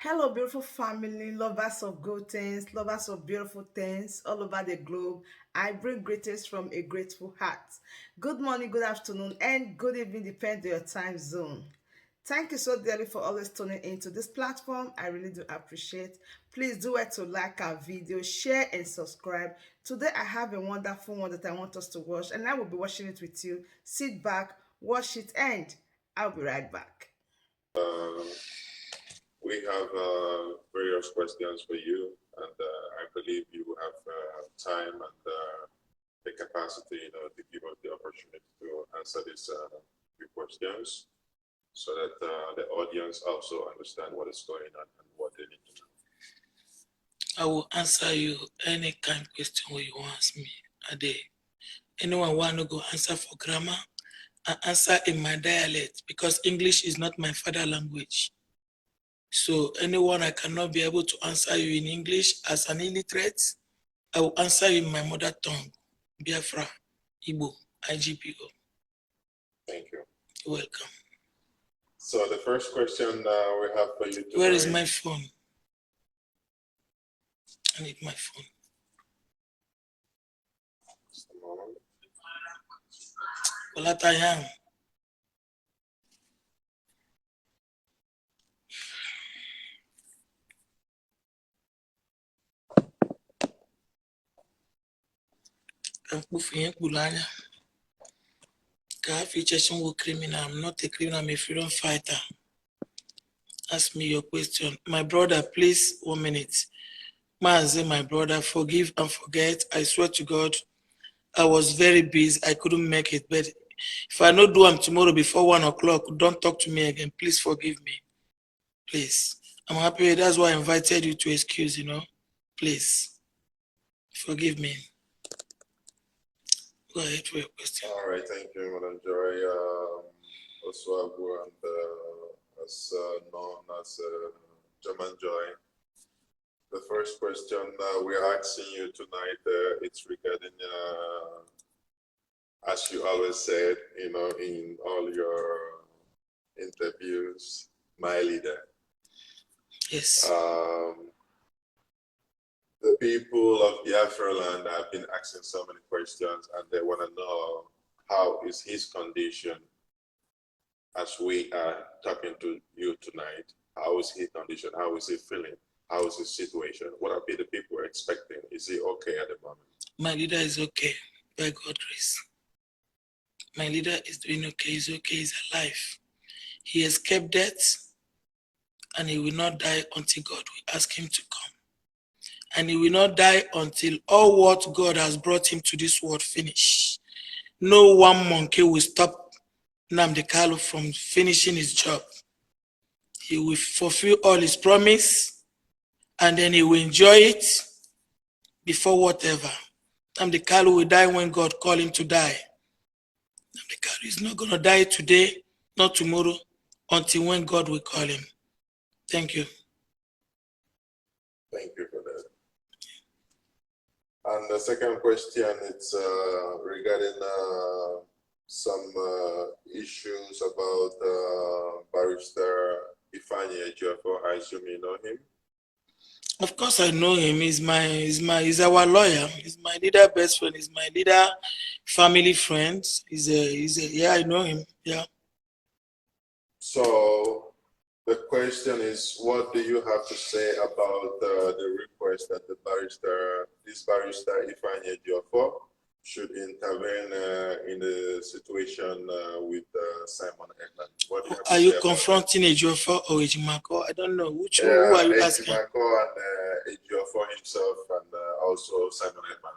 Hello, beautiful family, lovers of good things, lovers of beautiful things all over the globe. I bring greetings from a grateful heart. Good morning, good afternoon, and good evening, depending on your time zone. Thank you so dearly for always tuning into this platform. I really do appreciate. Please do it to like our video, share, and subscribe. Today, I have a wonderful one that I want us to watch, and I will be watching it with you. Sit back, watch it, and I'll be right back. We have various questions for you, and I believe you have time and the capacity, to give us the opportunity to answer these few questions, so that the audience also understand what is going on and what they need to know. I will answer you any kind of question where you ask me a day. Anyone want to go answer for grammar? I answer in my dialect because English is not my father language. So anyone I cannot be able to answer you in English as an illiterate, I will answer you in my mother tongue, Biafra, Igbo, IGPO. Thank you. You're welcome. So the first question we have for you tonight. Where is my phone? I need my phone. Just a moment. Olatayang. Criminal. I'm not a criminal, I'm a freedom fighter. Ask me your question. My brother, please, 1 minute. Maazị, my brother, forgive and forget. I swear to God, I was very busy. I couldn't make it. But if I not do them tomorrow before 1 o'clock, don't talk to me again. Please forgive me. Please. I'm happy. That's why I invited you to excuse, Please. Forgive me. Go ahead for your question. All right, thank you, Madam Joy. Oswago, and as known as German Joy. The first question we're asking you tonight, it's regarding, as you always said, in all your interviews, my leader. Yes. The people of Biafra land have been asking so many questions, and they want to know how is his condition as we are talking to you tonight. How is his condition? How is he feeling? How is his situation? What are the people expecting? Is he okay at the moment? My leader is okay, by God's grace. My leader is doing okay. He's okay. He's alive. He escaped death, and he will not die until God will ask him to come. And he will not die until all what God has brought him to this world finish. No one monkey will stop Nnamdi from finishing his job. He will fulfill all his promise, and then he will enjoy it before whatever. Nnamdi will die when God called him to die. Nnamdi is not going to die today, not tomorrow, until when God will call him. Thank you. Thank you for that. And the second question, it's regarding some issues about Barrister Ifeanyi Ejiofor. I assume you know him. Of course, I know him. He's our lawyer. He's my leader best friend. He's my leader family friend. Yeah, I know him. Yeah. So the question is, what do you have to say about the request that this barrister Ifeanyi Ejiofor should intervene in the situation with Simon Ekpa? Are you confronting Ejiofor or Ejimako? I don't know. Who are you asking? Ejimako and Ejiofor himself, and also Simon Ekpa.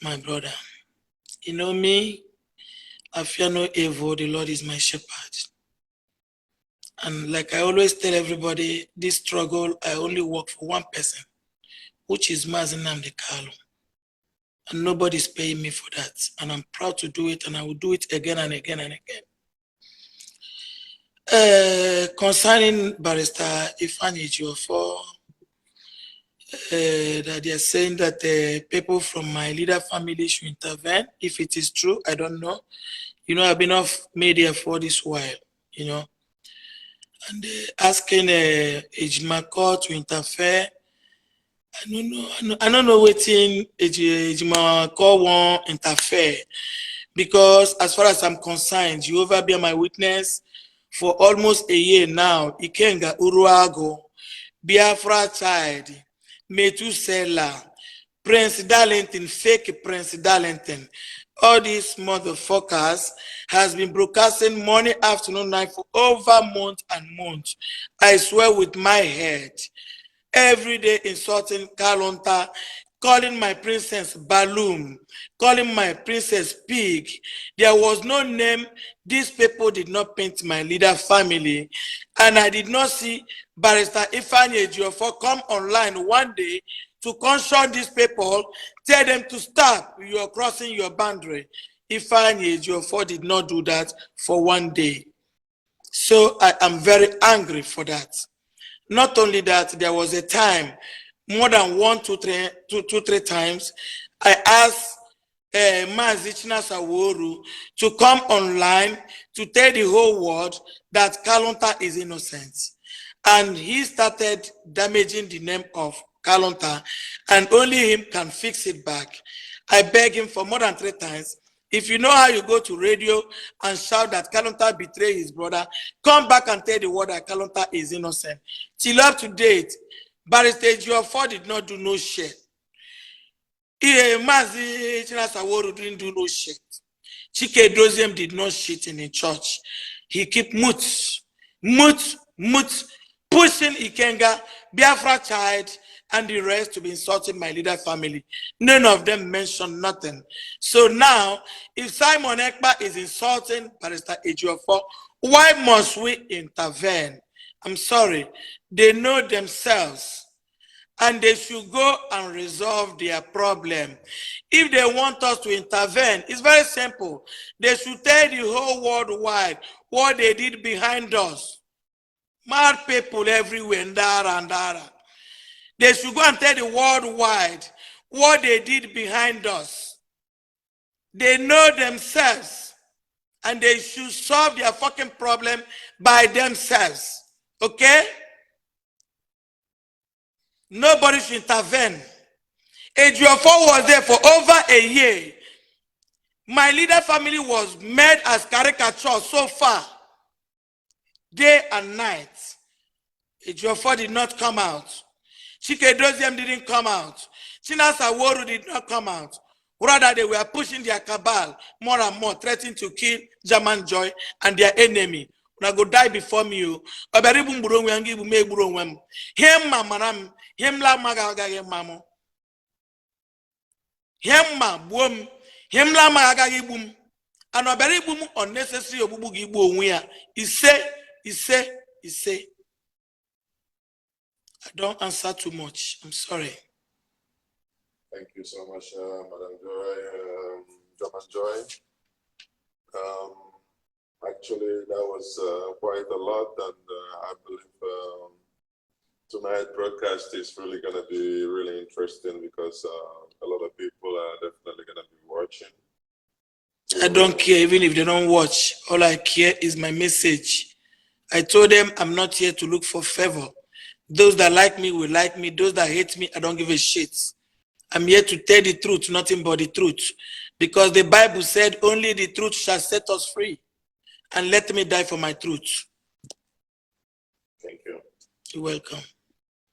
My brother. You know me, I fear no evil. The Lord is my shepherd. And like I always tell everybody, this struggle, I only work for one person, which is Maazị Nnamdi Kanu. And nobody's paying me for that. And I'm proud to do it, and I will do it again and again and again. Concerning Barrister Ifeanyi Ejiofor, that they are saying that people from my leader family should intervene. If it is true, I don't know. I've been off media for this while, and asking Ejiofor to interfere. I don't know what in Ejiofor won't interfere, because as far as I'm concerned, Jehovah be my witness, for almost a year now, Ikenga Uruago, Biafra child, Metusela, Prince Darlington, fake Prince Darlington, all these motherfuckers has been broadcasting morning, afternoon, night for over month and month. I swear with my head, every day insulting Kalonta, calling my princess Balloon, calling my princess Pig. There was no name. These people did not paint my leader family. And I did not see Barrister Ifeanyi Ejiofor come online one day to caution these people, tell them to stop, you are crossing your boundary. Ifeanyi Ejiofor did not do that for one day. So I am very angry for that. Not only that, there was a time, more than 3 times, I asked Mnk'S Saworu to come online to tell the whole world that Kalonta is innocent. And he started damaging the name of Kalonta, and only him can fix it back. I beg him for more than 3 times. If you know how you go to radio and shout that Kalonta betrayed his brother, come back and tell the world that Kalonta is innocent. Till up to date, Barrister Ejiofor did not do no shit. Mnk'S Saworu didn't do no shit. Chike Doziem did not shit in a church. He keep mute, pushing Ikenga, Biafra child, and the rest to be insulting my leader family. None of them mentioned nothing. So now, if Simon Ekpa is insulting Barrister Ejiofor, why must we intervene? I'm sorry, they know themselves, and they should go and resolve their problem. If they want us to intervene, it's very simple. They should tell the whole world wide what they did behind us. Mad people everywhere, Ndara and Dara. They should go and tell the world wide what they did behind us. They know themselves, and they should solve their fucking problem by themselves. Okay? Nobody should intervene. Ejiofor was there for over a year. My leader family was made as caricature so far, day and night. Ejiofor did not come out. Chike Doziem didn't come out. Nnamdi Saworu did not come out. Rather, they were pushing their cabal more and more, threatening to kill German Joy and their enemy. When I go die before me, him manam, him la magagage mamo. Him ma boom, him la magagage boom. And a very boom unnecessary obubugi bo wea. He say. I don't answer too much. I'm sorry. Thank you so much, Madam Joy, German Joy. Actually, that was quite a lot, and I believe tonight's broadcast is really going to be really interesting, because a lot of people are definitely going to be watching. I don't care even if they don't watch. All I care is my message. I told them I'm not here to look for favor. Those that like me will like me. Those that hate me, I don't give a shit. I'm here to tell the truth, nothing but the truth. Because the Bible said only the truth shall set us free. And let me die for my truth. Thank you. You're welcome.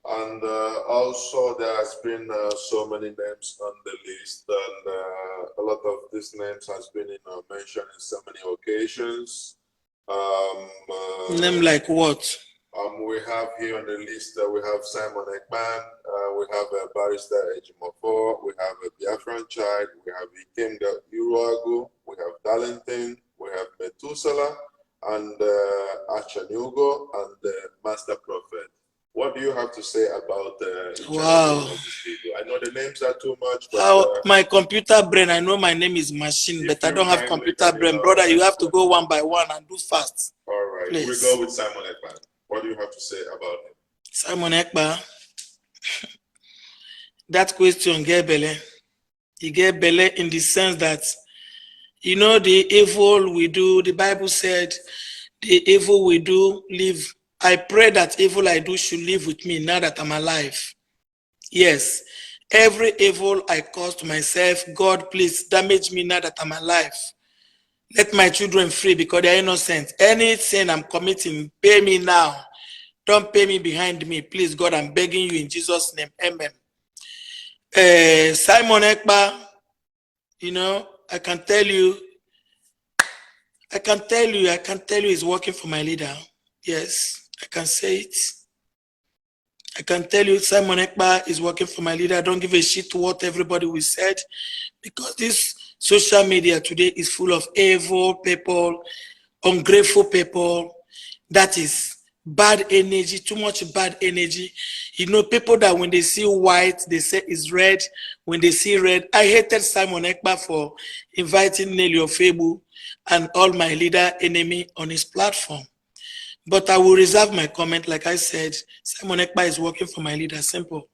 And also there has been so many names on the list, and a lot of these names has been mentioned in so many occasions. Name like what? We have here on the list, we have Simon Ekpa, we have Barrister Ejiofor, we have a Biafran child, we have Ikenga Uruagu, we have Darlington, we have Methuselah, and Achanugo, and Master Prophet. What do you have to say about each Wow. of these people? I know the names are too much, but my computer brain, I know my name is machine, but I don't have computer brain. Brother, you have to go one by one and do fast. All right, please. We go with Simon Ekpa. What do you have to say about him? Simon Ekpa, that question get belle. He get belle in the sense that, you know, the evil we do, the Bible said, the evil we do, leave I pray that evil I do should live with me now that I'm alive. Yes, every evil I caused myself, God, please damage me now that I'm alive. Let my children free because they're innocent. Any sin I'm committing, pay me now. Don't pay me behind me. Please, God, I'm begging you in Jesus' name. Amen. Simon Ekpa, you know, I can tell you he's working for my leader. Yes, I can say it. I can tell you Simon Ekpa is working for my leader. I don't give a shit what everybody will say because this social media today is full of evil people, ungrateful people. That is bad energy, too much bad energy. You know, people that when they see white, they say it's red. When they see red, I hated Simon Ekpa for inviting Nelly Ofebu and all my leader enemy on his platform. But I will reserve my comment. Like I said, Simon Ekpa is working for my leader. Simple.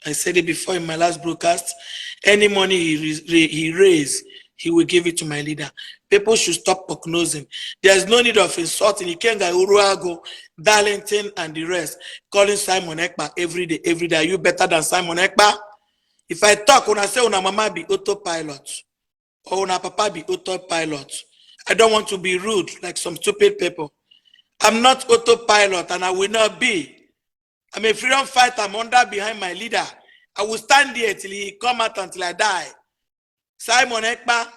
I said it before in my last broadcast. Any money he raise, he will give it to my leader. People should stop prognosing. There's no need of insulting Ikenga, Uruago, Darlington, and the rest. Calling Simon Ekpa every day, every day. Are you better than Simon Ekpa? If I talk, when I say una mama be autopilot, or una papa be autopilot, I don't want to be rude like some stupid people. I'm not autopilot and I will not be. I'm a freedom fighter. I'm under behind my leader. I will stand there till he come out until I die. Simon Ekpa,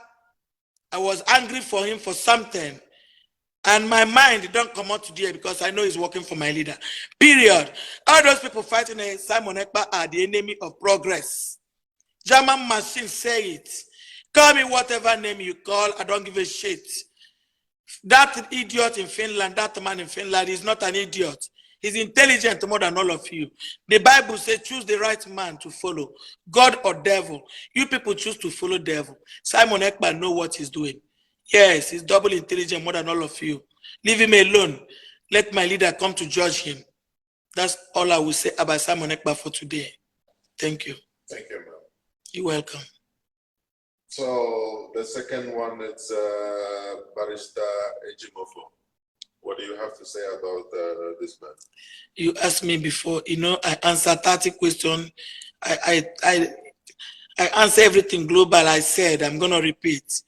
I was angry for him for something. And my mind don't come out today because I know he's working for my leader. Period. All those people fighting Simon Ekpa are the enemy of progress. German machine say it. Call me whatever name you call. I don't give a shit. That idiot in Finland, that man in Finland is not an idiot. He's intelligent more than all of you. The Bible says choose the right man to follow, God or devil. You people choose to follow devil. Simon Ekpa know what he's doing. Yes, he's double intelligent more than all of you. Leave him alone. Let my leader come to judge him. That's all I will say about Simon Ekpa for today. Thank you. Thank you, ma'am. You're welcome. So the second one is Barrister Ejiofor. What do you have to say about this man? You asked me before, you know, I answered 30 questions. I answer everything global. I said, I'm going to repeat.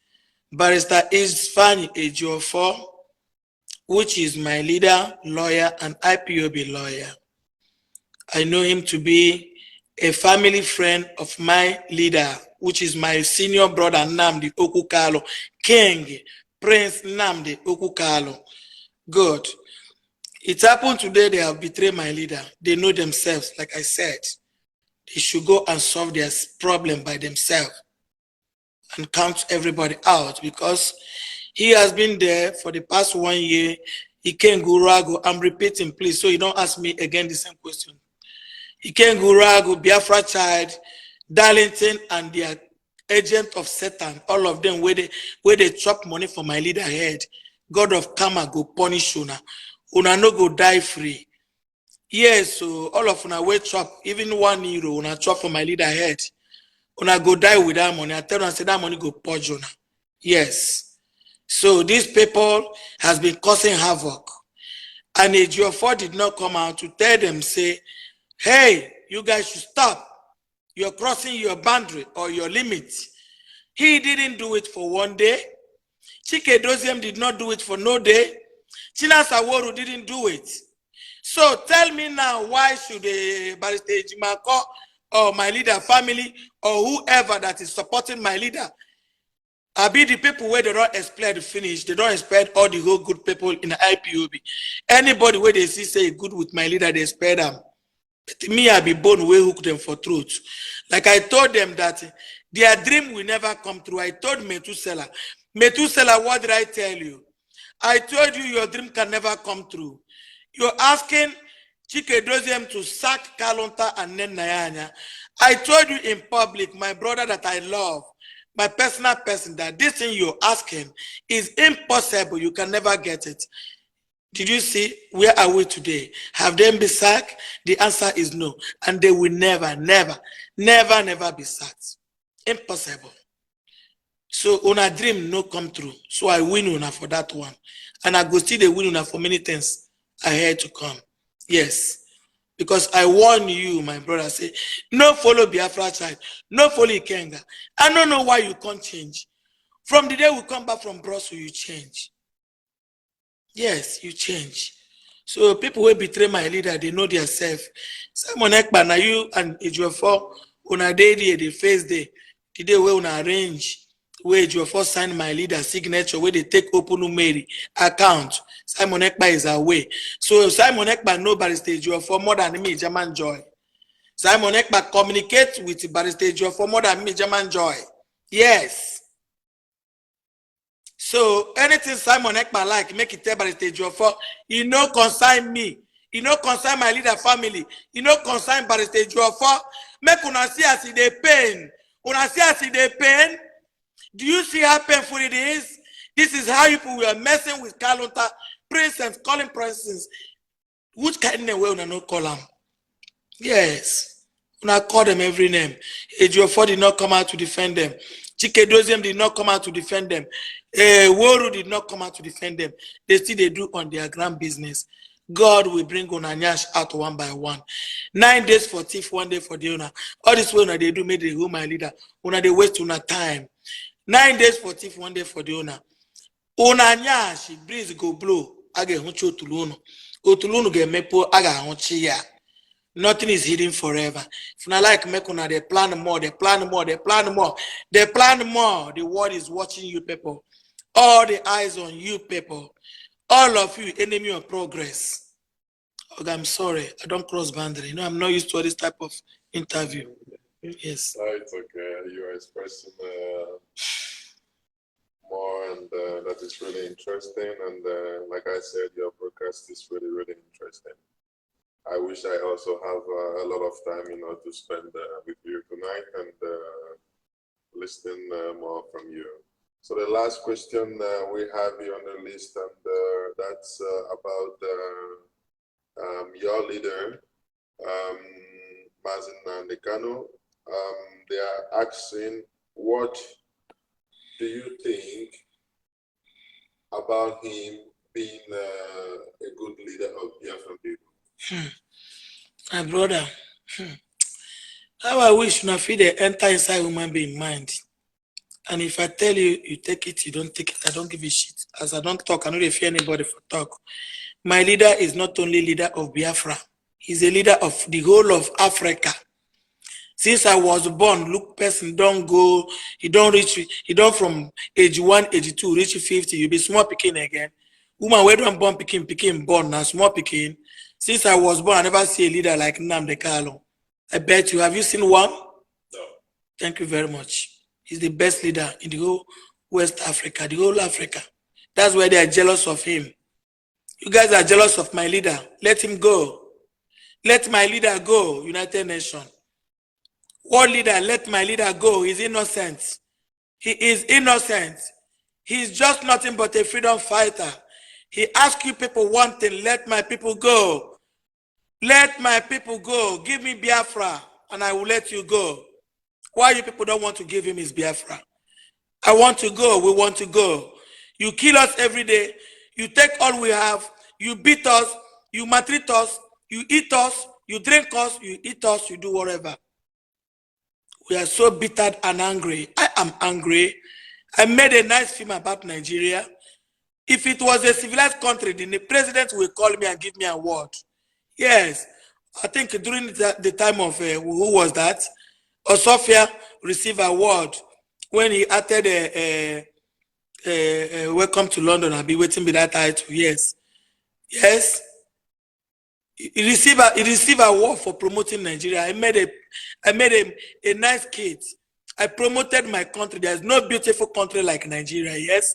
Barrister Ifeanyi Ejiofor, which is my leader, lawyer, and IPOB lawyer. I know him to be a family friend of my leader, which is my senior brother, Nnamdi Okukalo, King, Prince Nnamdi Okukalo. Good. It happened today, they have betrayed my leader. They know themselves, like I said. They should go and solve their problem by themselves and count everybody out because he has been there for the past 1 year. He can't go rago. I'm repeating, please, so you don't ask me again the same question. He can't go rago, Biafra child, Darlington, and their agent of Satan, all of them, where they chop money for my leader head. God of karma go punish una. Una no go die free. Yes, so all of una will chop, even €1, una chop for my leader head. Una go die with that money. I tell you, I say that money go purge una. Yes. So these people has been causing havoc. And Ejiofor did not come out to tell them, say, hey, you guys should stop. You're crossing your boundary or your limit. He didn't do it for 1 day. Chike Doziem did not do it for no day. China Saworu didn't do it. So tell me now, why should Barrister Ejimako or my leader family or whoever that is supporting my leader, I be the people where they don't expect to finish, they don't expect all the whole good people in the IPOB. Anybody where they see say good with my leader, they expect them. But me, I be born way hook them for truth. Like I told them that their dream will never come true. I told Methuselah, what did I tell you? I told you your dream can never come true. You're asking Chike Doziem to sack Kalonta and Nayanya. I told you in public, my brother that I love, my personal person, that this thing you're asking is impossible. You can never get it. Did you see where are we today? Have them been sacked? The answer is no. And they will never be sacked. Impossible. So una dream no come true. So I win una for that one. And I go still they win una for many things I had to come. Yes. Because I warn you, my brother, say, no follow Biafra child, no follow Ikenga. I don't know why you can't change. From the day we come back from Brussels, you change. Yes, you change. So people will betray my leader, they know themselves. Simon Ekpa, now you and Ejiofor, una day there, the first day, the day where una arrange, where Ejiofor sign my leader signature, where they take open Mary account. Simon Ekpa is away. So Simon Ekpa know Barrister Ejiofor more than me, German Joy. Simon Ekpa communicates with Barrister Ejiofor more than me, German Joy. Yes. So anything Simon Ekpa like, make it tell Barrister Ejiofor. He no consign me. He no consign my leader family. He no consign Barrister Ejiofor. Make una see as they pain. Una see as they pain. Do you see how painful it is? This is how people were messing with Kalunta, princes, calling princes. Which kind of way una no call them? Yes. Una call them every name. Ejiofor did not come out to defend them. Chike Doziem did not come out to defend them. Woru did not come out to defend them. They still they do on their grand business. God will bring Onanyash out one by one. 9 days for thief, 1 day for the owner. All this way una they do make the who my leader. Una they waste una time. 9 days for thief, 1 day for the owner. Onanyash breeze go blow. Age huncho tulunu. Otulunu ge mepo aga hunchi ya. Nothing is hidden forever. If not like Mekuna, they plan more, they plan more, they plan more, they plan more. The world is watching you, people. All the eyes on you, people. All of you, enemy of progress. Okay, I'm sorry, I don't cross boundary. You know, I'm not used to this type of interview. Yes. No, it's okay. You are expressing more, and that is really interesting. And like I said, your broadcast is really, really interesting. I wish I also have a lot of time, to spend with you tonight and listening more from you. So the last question we have here on the list, and that's about your leader, Nnamdi Kanu. They are asking, what do you think about him being a good leader of Biafran people? My brother, how I wish you feel they enter inside human being mind. And if I tell you, you take it, you don't take it, I don't give a shit. As I don't talk, I don't fear anybody for talk. My leader is not only leader of Biafra, he's a leader of the whole of Africa. Since I was born, look, person don't go, he don't from age 1, age 2, reach 50, you be small picking again. Woman, where don't born picking born, now small picking. Since I was born, I never see a leader like Nnamdi Kanu. I bet you, have you seen one? No. Thank you very much. He's the best leader in the whole West Africa, the whole Africa. That's why they are jealous of him. You guys are jealous of my leader. Let him go. Let my leader go, United Nations. World leader, let my leader go. He's innocent. He is innocent. He's just nothing but a freedom fighter. He asks you people one thing, let my people go. Let my people go. Give me Biafra and I will let you go. Why you people don't want to give him his Biafra? I want to go. We want to go. You kill us every day. You take all we have. You beat us. You maltreat us. You eat us. You drink us. You eat us. You do whatever. We are so bitter and angry. I am angry. I made a nice film about Nigeria. If it was a civilized country, then the president will call me and give me an award. Yes. I think during the time of, who was that? Osofia received an award when he acted Welcome to London. I'll be waiting for that title. Yes. Yes. He received an award for promoting Nigeria. I made a nice kid. I promoted my country. There's no beautiful country like Nigeria, yes?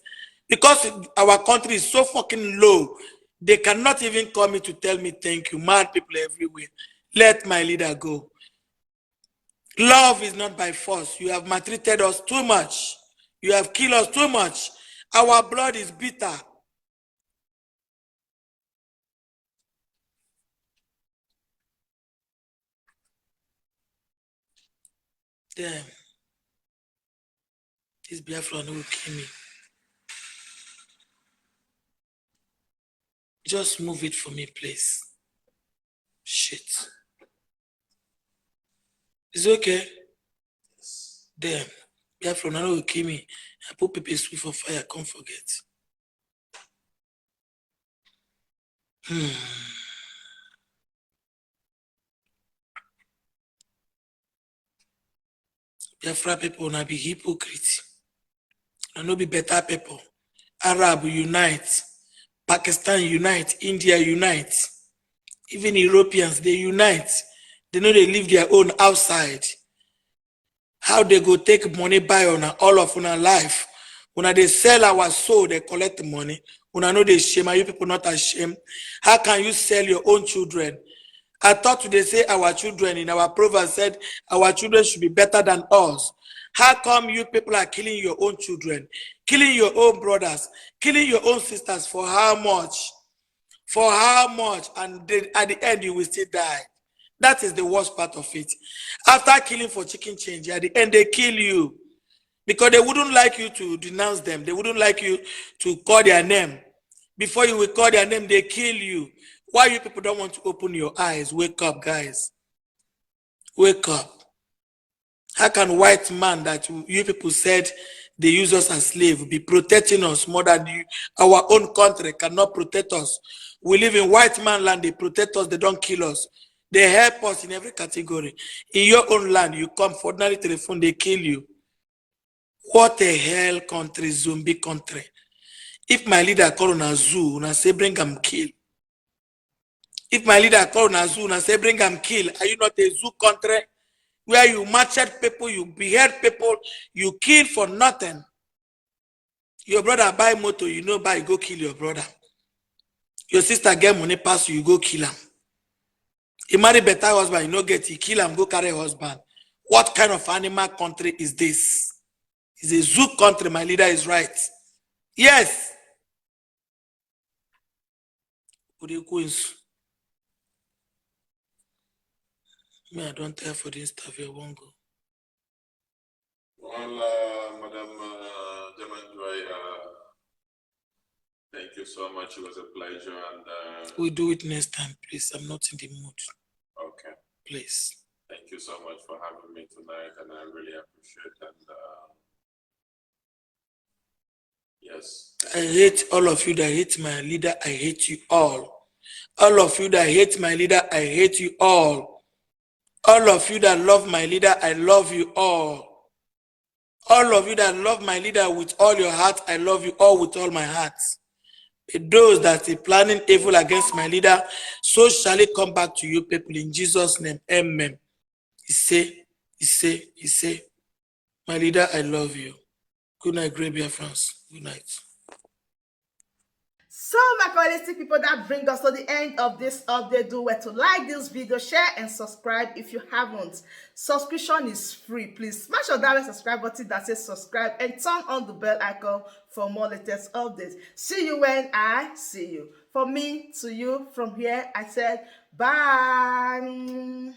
Because our country is so fucking low, they cannot even call me to tell me thank you. Mad people everywhere. Let my leader go. Love is not by force. You have maltreated us too much. You have killed us too much. Our blood is bitter. Damn. This Biafran will kill me. Just move it for me, please. Shit. It's okay. Damn. Yeah, from now will kill me. I put pepper soup for fire, can't forget. Biafra people now be hypocrite. And no be better people. Arab unite. Pakistan unite. India unite. Even Europeans, they unite. They know they leave their own outside. How they go take money buy on all of our life? When they sell our soul, they collect the money. When I know they shame, are you people not ashamed? How can you sell your own children? I thought they say our children in our province said our children should be better than us. How come you people are killing your own children, killing your own brothers, killing your own sisters? For how much? For how much? And at the end, you will still die. That is the worst part of it. After killing for chicken change, at the end, they kill you. Because they wouldn't like you to denounce them. They wouldn't like you to call their name. Before you will call their name, they kill you. Why you people don't want to open your eyes? Wake up, guys. Wake up. How can white man that you people said they use us as slaves be protecting us more than you? Our own country cannot protect us. We live in white man land. They protect us. They don't kill us. They help us in every category. In your own land, you come for ordinary telephone, they kill you. What a hell country, zombie country. If my leader call on a zoo, and I say bring him kill. If my leader call on a zoo, and I say bring him kill, are you not a zoo country? Where you murdered people, you behead people, you kill for nothing. Your brother buy motor, you know buy, go kill your brother. Your sister get money pass you, go kill him. He marry better husband, you know get, he kill him, go carry husband. What kind of animal country is this? It's a zoo country, my leader is right. Yes. Me, I don't tell for this stuff, you won't go. Well, Madam Jamanjoy, thank you so much. It was a pleasure. And we'll do it next time, please. I'm not in the mood. Okay. Please. Thank you so much for having me tonight, and I really appreciate it. And yes. I hate all of you that hate my leader. I hate you all. All of you that hate my leader, I hate you all. All of you that love my leader, I love you all. All of you that love my leader with all your heart, I love you all with all my heart. Those that are planning evil against my leader, so shall it come back to you people in Jesus' name. Amen. He say, my leader, I love you. Good night, great Biafrans. Good night. So, my quality people, that brings us to the end of this update. Do well to like this video, share, and subscribe if you haven't. Subscription is free. Please smash on that subscribe button that says subscribe and turn on the bell icon for more latest updates. See you when I see you. From me to you, from here, I said bye.